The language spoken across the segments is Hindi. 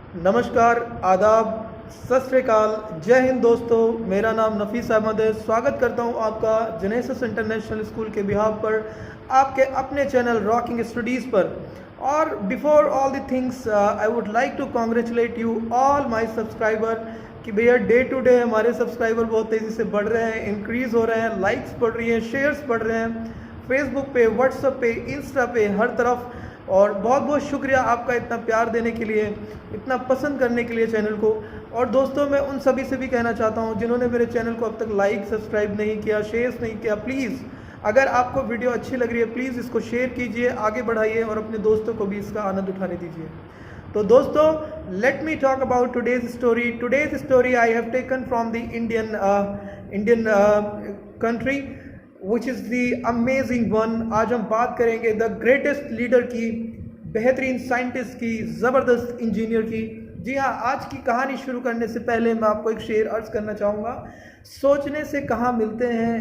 नमस्कार, आदाब, सत श्री अकाल, जय हिंद दोस्तों। मेरा नाम नफीस अहमद है। स्वागत करता हूं आपका जेनेसिस इंटरनेशनल स्कूल के बिहाफ पर, आपके अपने चैनल रॉकिंग स्टडीज़ पर। और before all the things I would like to congratulate you all my subscriber कि भैया डे टू डे हमारे सब्सक्राइबर बहुत तेज़ी से बढ़ रहे हैं, इंक्रीज़ हो रहे हैं, लाइक्स बढ़ रही हैं, शेयर्स बढ़ रहे हैं, फेसबुक पे, व्हाट्सएप पे, इंस्टा पे, हर तरफ। और बहुत बहुत शुक्रिया आपका इतना प्यार देने के लिए, इतना पसंद करने के लिए चैनल को। और दोस्तों, मैं उन सभी से भी कहना चाहता हूं जिन्होंने मेरे चैनल को अब तक लाइक सब्सक्राइब नहीं किया, शेयर नहीं किया, प्लीज़ अगर आपको वीडियो अच्छी लग रही है प्लीज़ इसको शेयर कीजिए, आगे बढ़ाइए और अपने दोस्तों को भी इसका आनंद उठाने दीजिए। तो दोस्तों, let me talk about today's story I have taken from the Indian country which is the amazing one. आज हम बात करेंगे द ग्रेटेस्ट लीडर की, बेहतरीन साइंटिस्ट की, ज़बरदस्त इंजीनियर की। जी हाँ, आज की कहानी शुरू करने से पहले मैं आपको एक शेर अर्ज करना चाहूँगा। सोचने से कहाँ मिलते हैं,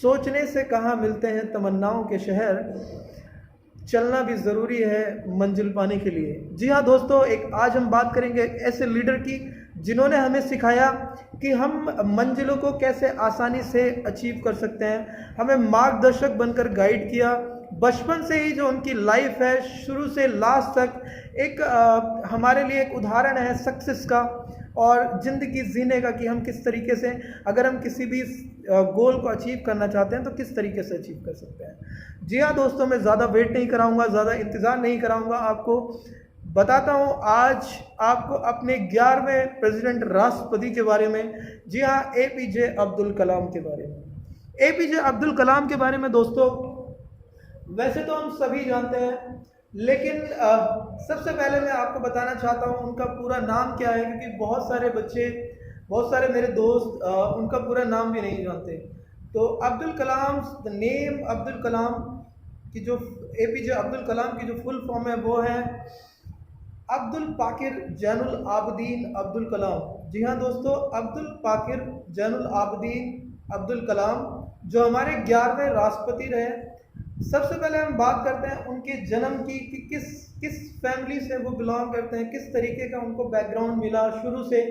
सोचने से कहाँ मिलते हैं तमन्नाओं के शहर, चलना भी ज़रूरी है मंजिल पाने के लिए। जी हाँ दोस्तों, आज हम बात करेंगे ऐसे लीडर की जिन्होंने हमें सिखाया कि हम मंजिलों को कैसे आसानी से अचीव कर सकते हैं, हमें मार्गदर्शक बनकर गाइड किया। बचपन से ही जो उनकी लाइफ है, शुरू से लास्ट तक एक हमारे लिए एक उदाहरण है सक्सेस का और ज़िंदगी जीने का, कि हम किस तरीके से, अगर हम किसी भी गोल को अचीव करना चाहते हैं तो किस तरीके से अचीव कर सकते हैं। जी हाँ दोस्तों, मैं ज़्यादा वेट नहीं कराऊंगा, ज़्यादा इंतज़ार नहीं कराऊंगा, आपको बताता हूँ आज आपको अपने 11वें प्रेसिडेंट राष्ट्रपति के बारे में। जी हाँ, एपीजे अब्दुल कलाम के बारे में। एपीजे अब्दुल कलाम के बारे में दोस्तों, वैसे तो हम सभी जानते हैं, लेकिन सबसे पहले मैं आपको बताना चाहता हूँ उनका पूरा नाम क्या है, क्योंकि बहुत सारे बच्चे, बहुत सारे मेरे दोस्त उनका पूरा नाम भी नहीं जानते। तो अब्दुल कलाम, द नेम अब्दुल कलाम की जो, एपीजे अब्दुल कलाम की जो फुल फॉर्म है वो है अब्दुल पाकिर जैनुल आबदीन अब्दुल कलाम। जी हाँ दोस्तों, अब्दुल पाकिर जैनुल आबदीन अब्दुल कलाम, जो हमारे 11वें राष्ट्रपति रहे। सबसे पहले हम बात करते हैं उनके जन्म की, कि किस फैमिली से वो बिलोंग करते हैं, किस तरीके का उनको बैकग्राउंड मिला शुरू से।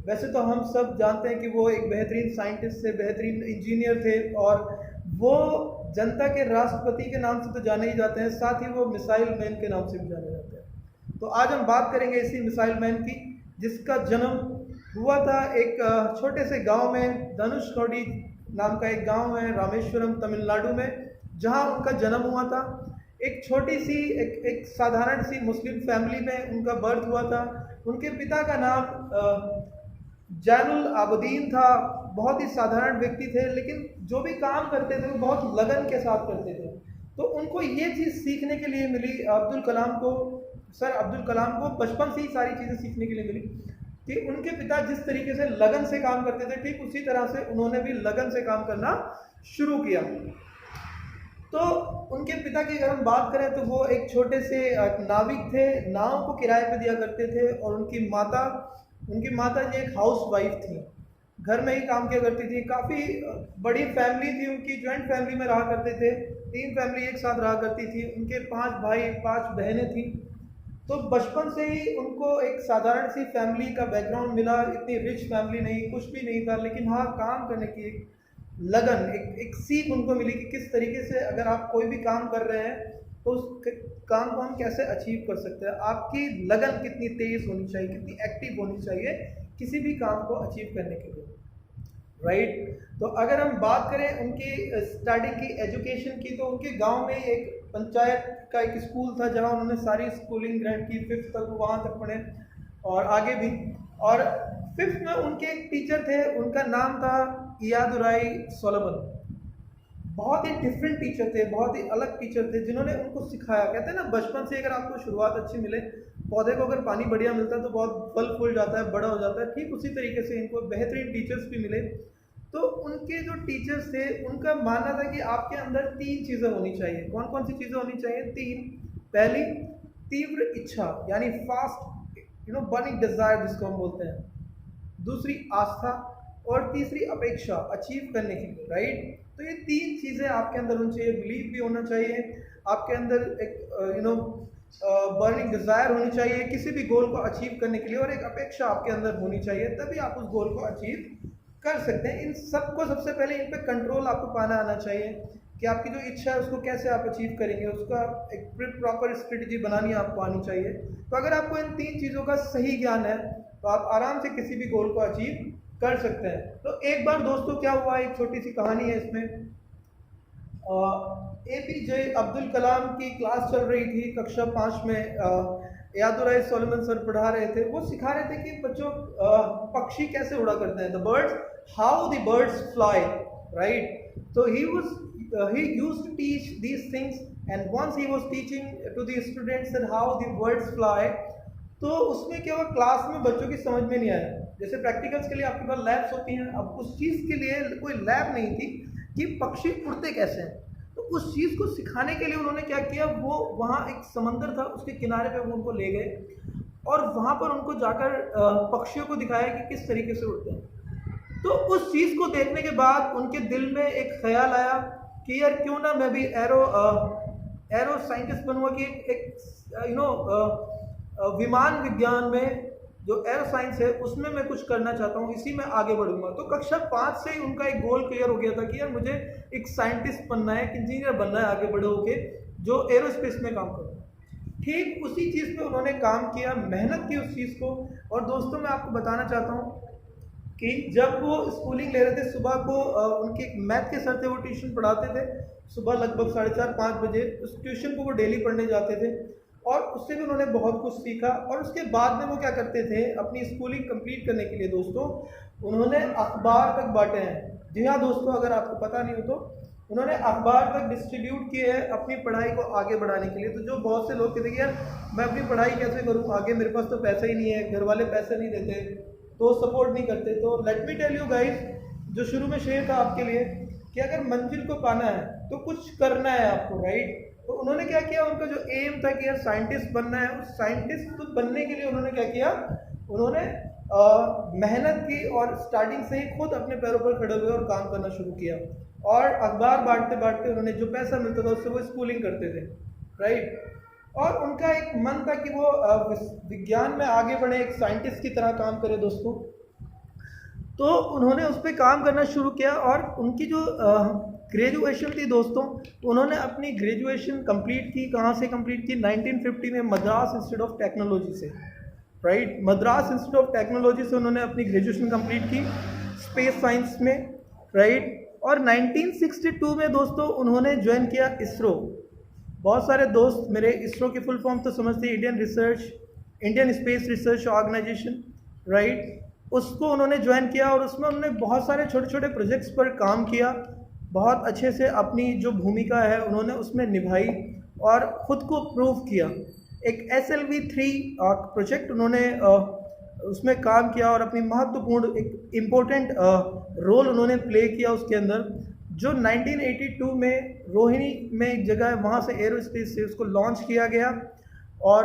वैसे तो हम सब जानते हैं कि वो एक बेहतरीन साइंटिस्ट थे, बेहतरीन इंजीनियर थे, और वो जनता के राष्ट्रपति के नाम से तो जाने ही जाते हैं, साथ ही वो मिसाइल मैन के नाम से भी जाने जाते हैं। तो आज हम बात करेंगे इसी मिसाइल मैन की, जिसका जन्म हुआ था एक छोटे से गांव में, धनुषकोडी नाम का एक गांव है रामेश्वरम तमिलनाडु में, जहां उनका जन्म हुआ था। एक छोटी सी, एक साधारण सी मुस्लिम फैमिली में उनका बर्थ हुआ था। उनके पिता का नाम जैनुल आबदीन था। बहुत ही साधारण व्यक्ति थे, लेकिन जो भी काम करते थे वो बहुत लगन के साथ करते थे। तो उनको ये चीज़ सीखने के लिए मिली, अब्दुल कलाम को, सर अब्दुल कलाम को बचपन से ही सारी चीज़ें सीखने के लिए मिली, कि उनके पिता जिस तरीके से लगन से काम करते थे, ठीक उसी तरह से उन्होंने भी लगन से काम करना शुरू किया। तो उनके पिता की अगर हम बात करें तो वो एक छोटे से नाविक थे, नाव को किराए पे दिया करते थे। और उनकी माता जी एक हाउस वाइफ थी, घर में ही काम किया करती थी। काफ़ी बड़ी फैमिली थी उनकी, जॉइंट फैमिली में रहा करते थे, 3 फैमिली एक साथ रहा करती थी। उनके 5 भाई 5 बहनें थी। तो बचपन से ही उनको एक साधारण सी फैमिली का बैकग्राउंड मिला, इतनी रिच फैमिली नहीं, कुछ भी नहीं था, लेकिन हाँ काम करने की एक लगन, एक सीख उनको मिली कि किस तरीके से अगर आप कोई भी काम कर रहे हैं तो उस काम को हम कैसे अचीव कर सकते हैं। आपकी लगन कितनी तेज होनी चाहिए, कितनी एक्टिव होनी चाहिए किसी भी काम को अचीव करने के लिए, राइट। तो अगर हम बात करें उनकी स्टडी की, एजुकेशन की, तो उनके गांव में एक पंचायत का एक स्कूल था जहां उन्होंने सारी स्कूलिंग ग्रेड की, 5th तक वहां तक पढ़े और आगे भी। और 5th में उनके एक टीचर थे, उनका नाम था इयादुराई सोलोमन। बहुत ही डिफरेंट टीचर थे, बहुत ही अलग टीचर थे, जिन्होंने उनको सिखाया। कहते हैं ना, बचपन से अगर आपको शुरुआत अच्छी मिले, पौधे को अगर पानी बढ़िया मिलता है तो बहुत फल फूल जाता है, बड़ा हो जाता है, ठीक उसी तरीके से इनको बेहतरीन टीचर्स भी मिले। तो उनके जो टीचर्स थे, उनका मानना था कि आपके अंदर 3 चीज़ें होनी चाहिए। कौन कौन सी चीज़ें होनी चाहिए? 3। पहली, तीव्र इच्छा, यानी फास्ट बर्निंग डिजायर जिसको हम बोलते हैं। दूसरी, आस्था। और तीसरी, अपेक्षा, अचीव करने के लिए, राइट। तो ये 3 चीज़ें आपके अंदर होनी चाहिए। बिलीव भी होना चाहिए आपके अंदर, एक बर्निंग डिज़ायर होनी चाहिए किसी भी गोल को अचीव करने के लिए, और एक अपेक्षा आपके अंदर होनी चाहिए, तभी आप उस गोल को अचीव कर सकते हैं। इन सबको सबसे पहले इन पे कंट्रोल आपको पाना आना चाहिए कि आपकी जो इच्छा है उसको कैसे आप अचीव करेंगे, उसका एक प्रॉपर स्ट्रेटजी बनानी आपको आनी चाहिए। तो अगर आपको इन 3 चीज़ों का सही ज्ञान है तो आप आराम से किसी भी गोल को अचीव कर सकते हैं। तो एक बार दोस्तों क्या हुआ, एक छोटी सी कहानी है इसमें। APJ अब्दुल कलाम की क्लास चल रही थी कक्षा 5 में। यादुराय सोलोमन सर पढ़ा रहे थे, वो सिखा रहे थे कि बच्चों पक्षी कैसे उड़ा करते हैं, the birds, how the birds fly, right. तो he used to teach these things, and once he was teaching to the students that how the birds fly, तो उसमें क्या हुआ, क्लास में बच्चों की समझ में नहीं आया। जैसे प्रैक्टिकल्स के लिए आपके पास लैब्स होती हैं, अब उस चीज़ के लिए कोई लैब नहीं थी कि पक्षी उड़ते कैसे हैं। तो उस चीज़ को सिखाने के लिए उन्होंने क्या किया, वो वहाँ एक समंदर था, उसके किनारे पे वो उनको ले गए और वहाँ पर उनको जाकर पक्षियों को दिखाया कि किस तरीके से उड़ते हैं। तो उस चीज़ को देखने के बाद उनके दिल में एक ख्याल आया कि यार क्यों ना मैं भी एरो साइंटिस्ट बनूंगा, कि एक विमान विज्ञान में जो एरो साइंस है उसमें मैं कुछ करना चाहता हूँ, इसी में आगे बढ़ूंगा। तो कक्षा 5 से ही उनका एक गोल क्लियर हो गया था कि यार मुझे एक साइंटिस्ट बनना है, एक इंजीनियर बनना है आगे बड़े होके, जो एरोस्पेस में काम करता है। ठीक उसी चीज़ पे उन्होंने काम किया, मेहनत की उस चीज़ को। और दोस्तों मैं आपको बताना चाहता हूँ कि जब वो स्कूलिंग ले रहे थे, सुबह को उनके मैथ के सर थे, वो ट्यूशन पढ़ाते थे सुबह लगभग 4:30-5 बजे। उस ट्यूशन को वो डेली पढ़ने जाते थे और उससे भी उन्होंने बहुत कुछ सीखा। और उसके बाद में वो क्या करते थे, अपनी स्कूलिंग कंप्लीट करने के लिए दोस्तों उन्होंने अखबार तक बांटे हैं। जी हाँ दोस्तों, अगर आपको पता नहीं हो तो उन्होंने अखबार तक डिस्ट्रीब्यूट किए हैं अपनी पढ़ाई को आगे बढ़ाने के लिए। तो जो बहुत से लोग कहते हैं कि यार मैं अपनी पढ़ाई कैसे करूँ आगे, मेरे पास तो पैसा ही नहीं है, घर वाले पैसे नहीं देते, तो सपोर्ट नहीं करते। तो let me tell you guys, जो शुरू में शेयर था आपके लिए कि अगर मंजिल को पाना है तो कुछ करना है आपको, राइट। तो उन्होंने क्या किया, उनका जो एम था कि यार साइंटिस्ट बनना है, उस साइंटिस्ट तो बनने के लिए उन्होंने क्या किया, उन्होंने मेहनत की और स्टार्टिंग से ही खुद अपने पैरों पर खड़े हुए और काम करना शुरू किया। और अखबार बांटते बांटते उन्होंने जो पैसा मिलता था उससे वो स्कूलिंग करते थे, राइट। और उनका एक मन था कि वो विज्ञान में आगे बढ़े, एक साइंटिस्ट की तरह काम करे दोस्तों। तो उन्होंने उस पर काम करना शुरू किया और उनकी जो ग्रेजुएशन थी दोस्तों, उन्होंने अपनी ग्रेजुएशन कंप्लीट की। कहाँ से कंप्लीट की, 1950 में मद्रास इंस्टीट्यूट ऑफ टेक्नोलॉजी से, right. Madras institute of technology से उन्होंने अपनी ग्रेजुएशन कंप्लीट की स्पेस साइंस में, राइट। और 1962 में दोस्तों उन्होंने ज्वाइन किया इसरो। बहुत सारे दोस्त मेरे इसरो की फुल फॉर्म तो समझते हैं, Indian Space Research Organisation, right. उसको उन्होंने ज्वाइन किया और उसमें उन्होंने बहुत सारे छोटे छोटे प्रोजेक्ट्स पर काम किया। बहुत अच्छे से अपनी जो भूमिका है उन्होंने उसमें निभाई और ख़ुद को प्रूव किया। एक SLV-3 प्रोजेक्ट उन्होंने उसमें काम किया और अपनी महत्वपूर्ण एक इम्पोर्टेंट रोल उन्होंने प्ले किया उसके अंदर, जो 1982 में रोहिणी में एक जगह है, वहाँ से एरोस्पेस से उसको लॉन्च किया गया। और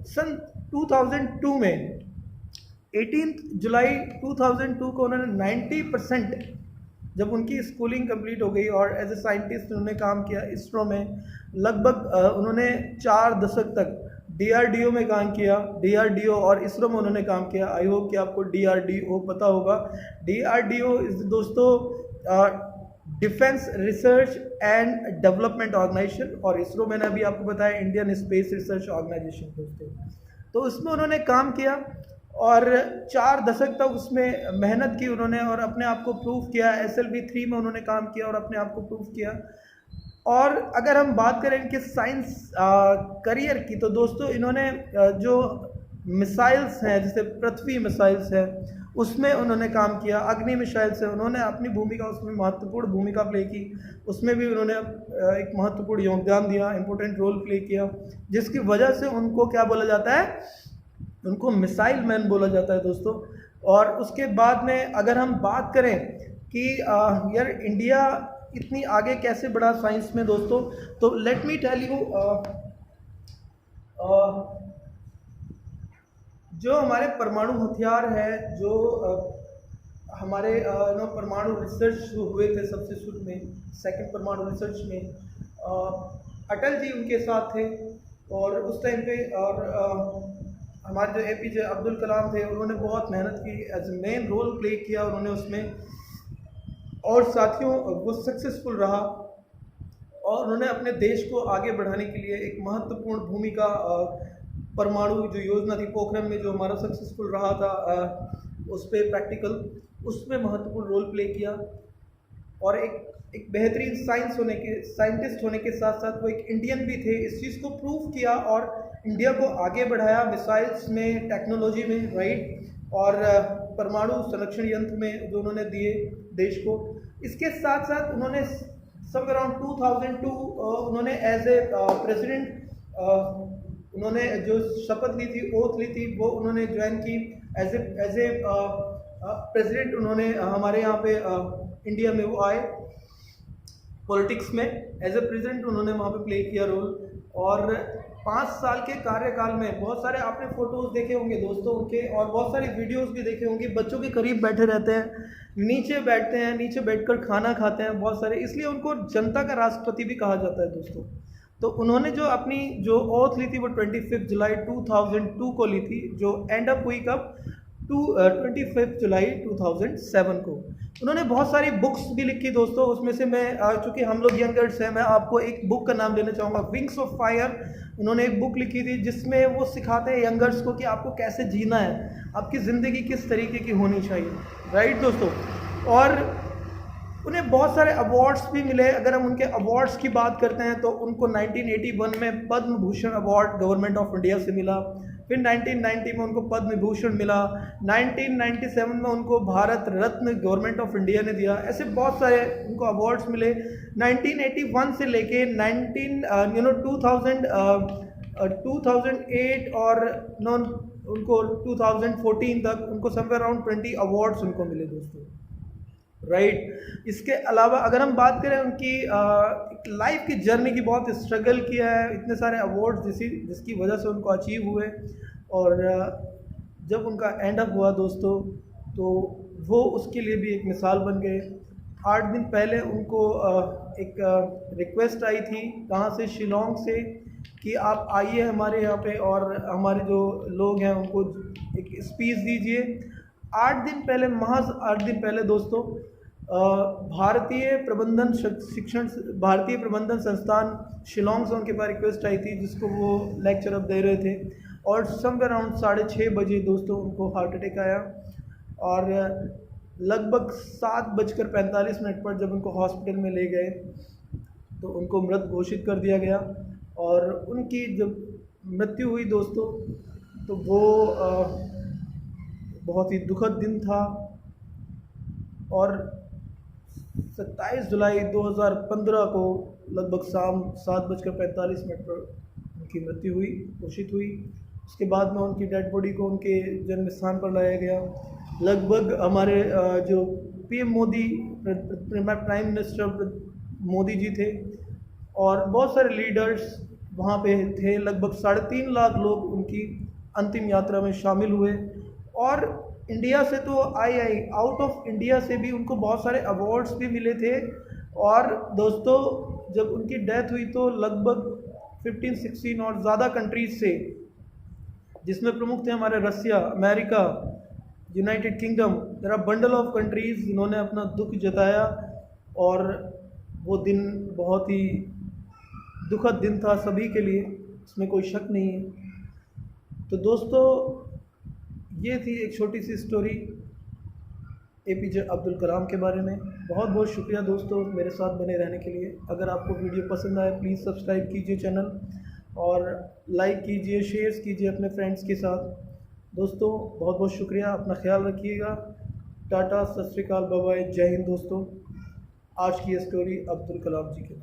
सन 2002 में 18 जुलाई 2002 को उन्होंने 90%, जब उनकी स्कूलिंग कंप्लीट हो गई और एज ए साइंटिस्ट उन्होंने काम किया इसरो में, लगभग उन्होंने 4 दशक तक DRDO में काम किया। DRDO और इसरो में उन्होंने काम किया। आई होप कि आपको DRDO पता होगा। DRDO इज दोस्तों defence research and development organisation, और इसरो मैंने अभी आपको बताया इंडियन स्पेस रिसर्च ऑर्गेनाइजेशन दोस्तों। तो उसमें उन्होंने काम किया और 4 दशक तक उसमें मेहनत की उन्होंने और अपने आप को प्रूव किया। SLV-3 में उन्होंने काम किया और अपने आप को प्रूव किया। और अगर हम बात करें इनके साइंस करियर की, तो दोस्तों इन्होंने जो मिसाइल्स हैं, जैसे पृथ्वी मिसाइल्स है, उसमें उन्होंने काम किया। अग्नि मिसाइल से उन्होंने अपनी भूमिका, उसमें महत्वपूर्ण भूमिका प्ले की, उसमें भी उन्होंने एक महत्वपूर्ण योगदान दिया, इम्पोर्टेंट रोल प्ले किया, जिसकी वजह से उनको क्या बोला जाता है, उनको मिसाइल मैन बोला जाता है दोस्तों। और उसके बाद में अगर हम बात करें कि यार इंडिया इतनी आगे कैसे बढ़ा साइंस में दोस्तों, तो लेट मी टेल यू, जो हमारे परमाणु हथियार है, जो हमारे परमाणु रिसर्च हुए थे सबसे शुरू में, सेकंड परमाणु रिसर्च में अटल जी उनके साथ थे। और उस टाइम पे और हमारे जो APJ अब्दुल कलाम थे उन्होंने बहुत मेहनत की, as a main role play किया उन्होंने उसमें, और साथियों वो सक्सेसफुल रहा और उन्होंने अपने देश को आगे बढ़ाने के लिए एक महत्वपूर्ण भूमिका, परमाणु जो योजना थी पोखरण में जो हमारा सक्सेसफुल रहा था, उस पर प्रैक्टिकल, उसमें महत्वपूर्ण रोल प्ले किया। और एक बेहतरीन साइंटिस्ट होने के साथ साथ वो एक इंडियन भी थे, इस चीज़ को प्रूव किया और इंडिया को आगे बढ़ाया मिसाइल्स में, टेक्नोलॉजी में, राइट, और परमाणु संरक्षण यंत्र में जो उन्होंने दिए देश को। इसके साथ साथ उन्होंने सब अराउंड 2002 उन्होंने एज ए प्रेसिडेंट उन्होंने जो शपथ ली थी, ओथ ली थी, वो उन्होंने ज्वाइन की एज ए प्रेसिडेंट। उन्होंने हमारे यहाँ पे इंडिया में वो आए पॉलिटिक्स में, एज ए प्रेसिडेंट उन्होंने वहाँ पे प्ले किया रोल। और 5 साल के कार्यकाल में बहुत सारे आपने फोटोज़ देखे होंगे दोस्तों उनके, और बहुत सारी वीडियोस भी देखे होंगे, बच्चों के करीब बैठे रहते हैं, नीचे बैठते हैं, नीचे बैठकर खाना खाते हैं बहुत सारे, इसलिए उनको जनता का राष्ट्रपति भी कहा जाता है दोस्तों। तो उन्होंने जो अपनी जो ओथ ली थी वो 25 जुलाई 2002 को ली थी, जो एंड अप हुई कब 25 जुलाई 2007 को। उन्होंने बहुत सारी बुक्स भी लिखी दोस्तों, उसमें से मैं चूँकि हम लोग यंगर्स हैं, मैं आपको एक बुक का नाम लेना चाहूँगा, विंग्स ऑफ फायर। उन्होंने एक बुक लिखी थी जिसमें वो सिखाते हैं यंगर्स को कि आपको कैसे जीना है, आपकी ज़िंदगी किस तरीके की होनी चाहिए, राइट दोस्तों। और उन्हें बहुत सारे अवार्ड्स भी मिले। अगर हम उनके अवार्ड्स की बात करते हैं तो उनको 1981 में Padma Bhushan award government of India से मिला, फिर 1990 में उनको पद्म विभूषण मिला, 1997 में उनको Bharat Ratna government of India ने दिया। ऐसे बहुत सारे उनको अवार्ड्स मिले 1981 से लेके 2008 और उनको 2014 तक उनको समवेयर अराउंड 20 अवार्ड्स उनको मिले दोस्तों, राइट। इसके अलावा अगर हम बात करें उनकी लाइफ की जर्नी की, बहुत स्ट्रगल किया है, इतने सारे अवार्ड्स जिसकी वजह से उनको अचीव हुए। और जब उनका एंड अप हुआ दोस्तों तो वो उसके लिए भी एक मिसाल बन गए। 8 दिन पहले उनको एक रिक्वेस्ट आई थी, कहाँ से, शिलोंग से, कि आप आइए हमारे यहाँ पे और हमारे जो लोग हैं उनको एक स्पीच दीजिए। 8 दिन पहले, महज 8 दिन पहले दोस्तों, भारतीय प्रबंधन संस्थान शिलोंग से उनके पास रिक्वेस्ट आई थी जिसको वो लेक्चर अब दे रहे थे, और समवेयर अराउंड 6:30 बजे दोस्तों उनको हार्ट अटैक आया। और लगभग 7:45 पर जब उनको हॉस्पिटल में ले गए तो उनको मृत घोषित कर दिया गया। और उनकी जब मृत्यु हुई दोस्तों तो वो बहुत ही दुखद दिन था। और 27 जुलाई 2015 को लगभग शाम 7:45 पर उनकी मृत्यु हुई, घोषित हुई। उसके बाद में उनकी डेड बॉडी को उनके जन्म स्थान पर लाया गया। लगभग हमारे जो PM Modi, prime minister Modi ji थे, और बहुत सारे लीडर्स वहाँ पे थे। लगभग 3.5 लाख लोग उनकी अंतिम यात्रा में शामिल हुए। और इंडिया से तो आउट ऑफ इंडिया से भी उनको बहुत सारे अवार्ड्स भी मिले थे। और दोस्तों जब उनकी डेथ हुई तो लगभग 15-16 और ज़्यादा कंट्रीज से, जिसमें प्रमुख थे हमारे Russia, America, United Kingdom, there are bundle of countries, जिन्होंने अपना दुख जताया। और वो दिन बहुत ही दुखद दिन था सभी के लिए, इसमें कोई शक नहीं है। तो दोस्तों ये थी एक छोटी सी स्टोरी APJ अब्दुल कलाम के बारे में। बहुत बहुत शुक्रिया दोस्तों मेरे साथ बने रहने के लिए। अगर आपको वीडियो पसंद आए प्लीज़ सब्सक्राइब कीजिए चैनल, और लाइक कीजिए, शेयर कीजिए अपने फ्रेंड्स के साथ। दोस्तों बहुत बहुत शुक्रिया, अपना ख्याल रखिएगा। टाटा, सत श्री अकाल, बाय बाय, जय हिंद दोस्तों। आज की ये स्टोरी अब्दुल कलाम जी के